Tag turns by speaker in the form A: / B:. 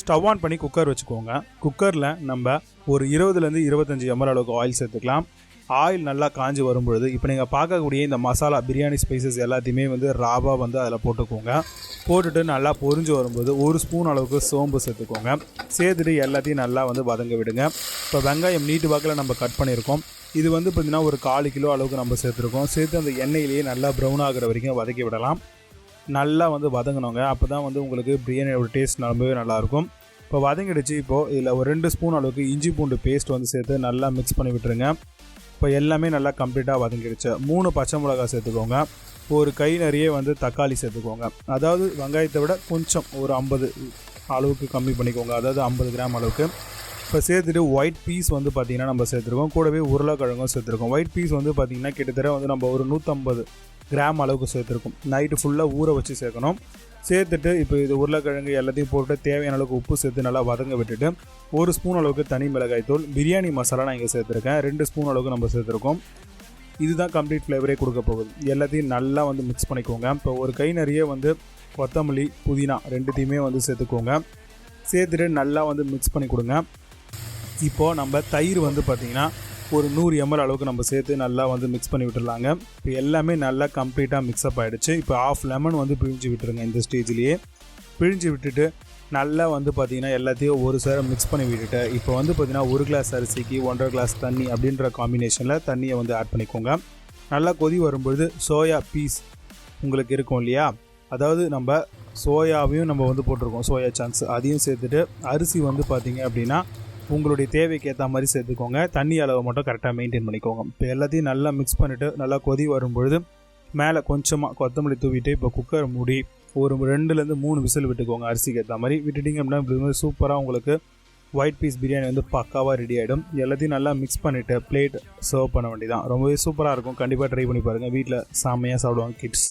A: Stove on பண்ணி cooker வச்சுக்கோங்க. குக்கரில் நம்ம ஒரு 20லேருந்து 25 ml அளவுக்கு ஆயில் சேர்த்துக்கலாம். ஆயில் நல்லா காஞ்சி வரும்பொழுது இப்போ நீங்கள் பார்க்கக்கூடிய இந்த மசாலா பிரியாணி ஸ்பைசஸ் எல்லாத்தையுமே வந்து ராவாக வந்து அதில் போட்டுக்கோங்க. போட்டுட்டு நல்லா பொரிஞ்சு வரும்போது 1 ஸ்பூன் அளவுக்கு சோம்பு சேர்த்துக்கோங்க. சேர்த்துட்டு எல்லாத்தையும் நல்லா வந்து வதங்க விடுங்க. இப்போ வெங்காயம் நீட்டு வாக்கில் நம்ம கட் பண்ணியிருக்கோம். இது வந்து பார்த்திங்கன்னா ஒரு 1/4 கிலோ அளவுக்கு நம்ம சேர்த்துருக்கோம். சேர்த்து அந்த எண்ணெயிலேயே நல்லா ப்ரௌன் ஆகிற வரைக்கும் வதக்கி விடலாம். நல்லா வந்து வதங்கணுங்க. அப்போ தான் வந்து உங்களுக்கு பிரியாணியோட டேஸ்ட் ரொம்பவே நல்லாயிருக்கும். இப்போ வதங்கிடுச்சு. இப்போது இதில் ஒரு 2 ஸ்பூன் அளவுக்கு இஞ்சி பூண்டு பேஸ்ட் வந்து சேர்த்து நல்லா மிக்ஸ் பண்ணி விட்டுருங்க. இப்போ எல்லாமே நல்லா கம்ப்ளீட்டாக வதங்கிடுச்சு. 3 பச்சை மிளகாய் சேர்த்துக்கோங்க. ஒரு கை நிறைய வந்து தக்காளி சேர்த்துக்கோங்க. அதாவது வெங்காயத்தை விட கொஞ்சம் ஒரு 50 அளவுக்கு கம்மி பண்ணிக்கோங்க. அதாவது 50 கிராம் அளவுக்கு. இப்போ சேர்த்துட்டு ஒயிட் பீஸ் வந்து பார்த்திங்கன்னா நம்ம சேர்த்துருக்கோம். கூடவே உருளைக்கிழங்கும் சேர்த்துருக்கோம். ஒயிட் பீஸ் வந்து பார்த்திங்கன்னா கிட்டத்தட்ட வந்து நம்ம ஒரு 150 கிராம் அளவுக்கு சேர்த்துருக்கோம். நைட்டு ஃபுல்லாக ஊற வச்சு சேர்க்கணும். சேர்த்துட்டு இப்போ இது உருளைக்கிழங்கு எல்லாத்தையும் போட்டு தேவையான அளவுக்கு உப்பு சேர்த்து நல்லா வதங்க விட்டுட்டு 1 ஸ்பூன் அளவுக்கு தனி மிளகாய் தூள், பிரியாணி மசாலா நான் இங்கே சேர்த்துருக்கேன். 2 ஸ்பூன் அளவுக்கு நம்ம சேர்த்துருக்கோம். இதுதான் கம்ப்ளீட் ஃப்ளேவரே கொடுக்க போகுது. எல்லாத்தையும் நல்லா வந்து மிக்ஸ் பண்ணிக்கோங்க. இப்போ ஒரு கை நிறைய வந்து கொத்தமல்லி, புதினா ரெண்டுத்தையுமே வந்து சேர்த்துக்கோங்க. சேர்த்துட்டு நல்லா வந்து மிக்ஸ் பண்ணி கொடுங்க. இப்போது நம்ம தயிர் வந்து பார்த்திங்கன்னா ஒரு 100 ml அளவுக்கு நம்ம சேர்த்து நல்லா வந்து மிக்ஸ் பண்ணி விட்டுடலாங்க. இப்போ எல்லாமே நல்லா கம்ப்ளீட்டாக மிக்ஸ்அப் ஆகிடுச்சு. இப்போ 1/2 லெமன் வந்து பிழிஞ்சு விட்டுருங்க. இந்த ஸ்டேஜ்லேயே பிழிஞ்சு விட்டுட்டு நல்லா வந்து பார்த்திங்கன்னா எல்லாத்தையும் ஒரு சேர மிக்ஸ் பண்ணி விட்டுட்டு இப்போ வந்து பார்த்திங்கன்னா 1 கிளாஸ் அரிசிக்கு 1.5 கிளாஸ் தண்ணி அப்படின்ற காம்பினேஷனில் தண்ணியை வந்து ஆட் பண்ணிக்கோங்க. நல்லா கொதி வரும்பொழுது சோயா பீஸ் உங்களுக்கு இருக்கும் இல்லையா, அதாவது நம்ம சோயாவையும் நம்ம வந்து போட்டிருக்கோம், சோயா சங்க்ஸ், அதையும் சேர்த்துட்டு அரிசி வந்து பார்த்திங்க அப்படின்னா உங்களுடைய தேவைக்கு ஏற்ற மாதிரி சேர்த்துக்கோங்க. தண்ணி அளவை மட்டும் கரெக்டாக மெயின்டைன் பண்ணிக்கோங்க. இப்போ எல்லாத்தையும் நல்லா மிக்ஸ் பண்ணிவிட்டு நல்லா கொதி வரும்பொழுது மேலே கொஞ்சமாக கொத்தமல்லி தூவிட்டு இப்போ குக்கர் மூடி ஒரு 2லேருந்து 3 விசில் விட்டுக்கோங்க. அரிசிக்கு ஏற்ற மாதிரி விட்டுட்டிங்க அப்படின்னா இப்படி சூப்பராக உங்களுக்கு ஒயிட் பீஸ் பிரியாணி வந்து பக்காவாக ரெடி ஆகிடும். எல்லாத்தையும் நல்லா மிக்ஸ் பண்ணிவிட்டு பிளேட் சர்வ் பண்ண வேண்டியதான். ரொம்பவே சூப்பராக இருக்கும். கண்டிப்பாக ட்ரை பண்ணி பாருங்கள். வீட்டில் செம்மையாக சாப்பிடுவாங்க கிட்ஸ்.